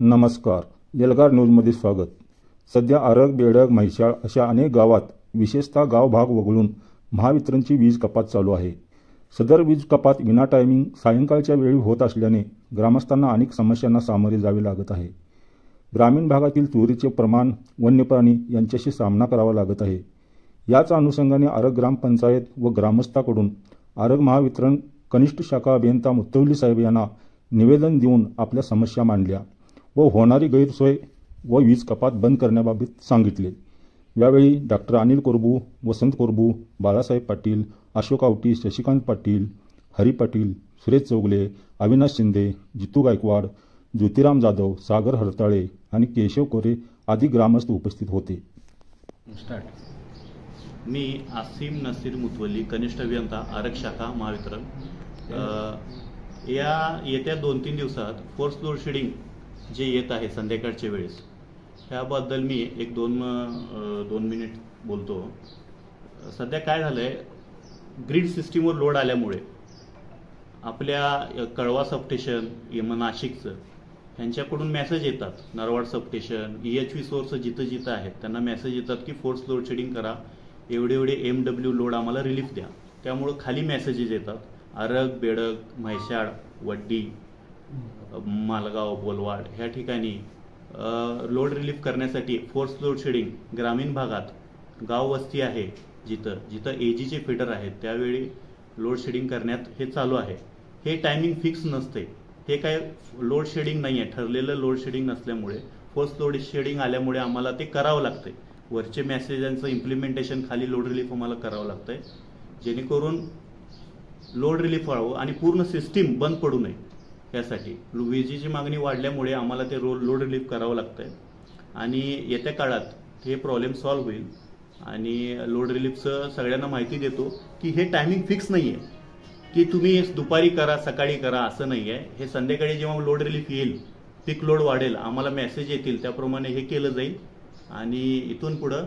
नमस्कार. एल्गार न्यूजमध्ये स्वागत. सध्या आरग, बेडग, म्हैसाळ अशा अनेक गावात विशेषतः गाव भाग वगळून महावितरणची वीज कपात चालू आहे. सदर वीज कपात विना टायमिंग सायंकाळच्या वेळी होत असल्याने ग्रामस्थांना अनेक समस्यांना सामोरे जावे लागत आहे. ग्रामीण भागातील चोरीचे प्रमाण, वन्यप्राणी यांच्याशी सामना करावा लागत आहे. याच अनुषंगाने आरग ग्रामपंचायत व ग्रामस्थांकडून आरग महावितरण कनिष्ठ शाखा अभियंता मुत्तवली साहेब यांना निवेदन देऊन आपल्या समस्या मांडल्या व होणारी गैरसोय व वीज कपात बंद करण्याबाबत सांगितले. यावेळी डॉक्टर अनिल कोरबू, वसंत कोरबू, बाळासाहेब पाटील, अशोक आवटी, शशिकांत पाटील, हरी पाटील, सुरेश चौगले, अविनाश शिंदे, जितू गायकवाड, ज्योतिराम जाधव, सागर हरताळे आणि केशव कोरे आदी ग्रामस्थ उपस्थित होते. मी आसिम नसीर मुतवली, कनिष्ठ अभियंता, आरग शाखा महावितरण. येत्या 2-3 दिवसात फोर्स लोड शेडिंग जे येत आहे संध्याकाळच्या वेळेस, त्याबद्दल मी एक दोन मिनिट बोलतो. सध्या काय झालंय, ग्रीड सिस्टीमवर लोड आल्यामुळे आपल्या कळवा सबस्टेशन, नाशिकचं ह्यांच्याकडून मेसेज येतात. नरवाड सबस्टेशन, EHV सोर्स जिथं जिथं आहेत त्यांना मेसेज येतात की फोर्स लोड शेडिंग करा, एवढे MW लोड आम्हाला रिलीफ द्या. त्यामुळं खाली मेसेजेस येतात. आरग, बेडग, म्हैसाळ, वड्डी, मालगाव, बोलवाड ह्या ठिकाणी लोड रिलीफ करण्यासाठी फोर्स लोड शेडिंग ग्रामीण भागात गाव वस्ती आहे जिथं AGचे फीडर आहेत त्यावेळी लोड शेडिंग करण्यात हे चालू आहे. हे टायमिंग फिक्स नसते. हे काय लोड शेडिंग नाही आहे, ठरलेलं लोड शेडिंग नसल्यामुळे फोर्स लोड शेडिंग आल्यामुळे आम्हाला ते करावं लागतंय. वरचे मेसेजांचं इम्प्लिमेंटेशन खाली लोड रिलीफ आम्हाला करावं लागतंय, जेणेकरून लोड रिलीफ व्हावं आणि पूर्ण सिस्टीम बंद पडू नये. यासाठी विजेची मागणी वाढल्यामुळे आम्हाला ते लोड रिलीफ करावं लागतंय आणि येत्या काळात हे प्रॉब्लेम सॉल्व्ह होईल. आणि लोड रिलीफचं सगळ्यांना माहिती देतो की हे टायमिंग फिक्स नाही आहे की तुम्ही दुपारी करा, सकाळी करा, असं नाही आहे. हे संध्याकाळी जेव्हा लोड रिलीफ येईल, पीक लोड वाढेल, आम्हाला मेसेज येतील, त्याप्रमाणे हे केलं जाईल. आणि इथून पुढं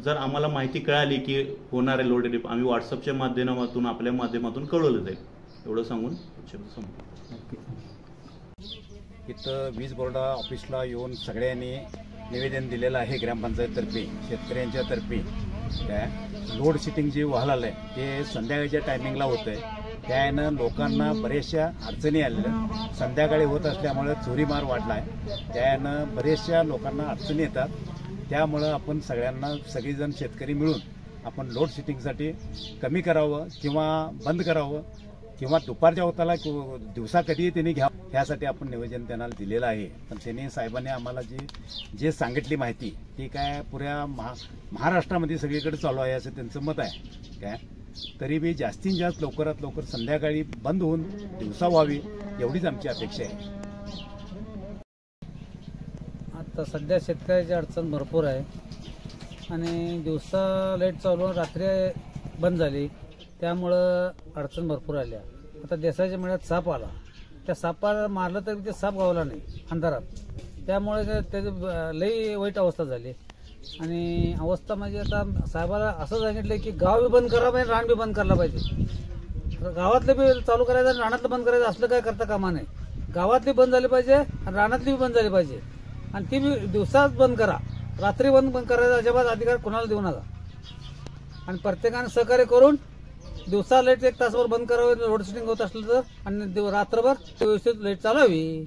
जर आम्हाला माहिती कळाली की होणार आहे लोड रिलीफ, आम्ही व्हॉट्सअपच्या माध्यमातून आपल्या माध्यमातून कळवलं जाईल. एवढं सांगून इथं वीज बोर्ड ऑफिसला येऊन सगळ्यांनी निवेदन दिलेलं आहे ग्रामपंचायततर्फे, शेतकऱ्यांच्या तर्फे. काय लोड शेडिंग जे व्हायला आहे ते संध्याकाळच्या टायमिंगला होतं आहे. त्यानं लोकांना बऱ्याचशा अडचणी आलेल्या, संध्याकाळी होत असल्यामुळे चोरीमार वाढला आहे. त्यानं बऱ्याचशा लोकांना अडचणी येतात. त्यामुळं आपण सगळ्यांना, सगळेजण शेतकरी मिळून आपण लोड शेडिंगसाठी कमी करावं किंवा बंद करावं किंवा दुपारच्या होताला दिवसा कधी त्यांनी घ्यावं, ह्यासाठी आपण निवेदन त्यांना दिलेलं आहे. पण त्यांनी साहेबांनी आम्हाला जे सांगितली माहिती ती काय पुऱ्या महाराष्ट्रामध्ये सगळीकडे चालू आहे असं त्यांचं मत आहे. काय तरी बी जास्तीत जास्त लवकरात लवकर संध्याकाळी बंद होऊन दिवसा व्हावी एवढीच आमची अपेक्षा आहे. आता सध्या शेतकऱ्याची अडचण भरपूर आहे आणि दिवसा लाईट चालू, रात्री बंद झाली, त्यामुळं अडचण भरपूर आल्या. आता देसाच्या मेळ्यात साप आला, त्या सापाला मारलं तरी ते साप गावला नाही अंधारात. त्यामुळे त्याची लई वाईट अवस्था झाली. आणि अवस्था म्हणजे आता साहेबाला असं सांगितलं की गाव बी बंद करायला पाहिजे, रान बी बंद करायला पाहिजे. गावातले बी चालू करायचं आणि रानातलं बंद करायचं असलं काय करता कामा नाही. गावातली बंद झाली पाहिजे आणि रानातली बी बंद झाली पाहिजे. आणि ती बी दिवसाच बंद करा, रात्री बंद करायचा अजिबात अधिकार कोणाला देऊ नका. आणि प्रत्येकाने सहकार्य करून दिवसा लाईट 1 तासभर बंद करावे लोड शेडिंग होत असलं तर, आणि रात्रभर व्यवस्थित लाईट चालावी.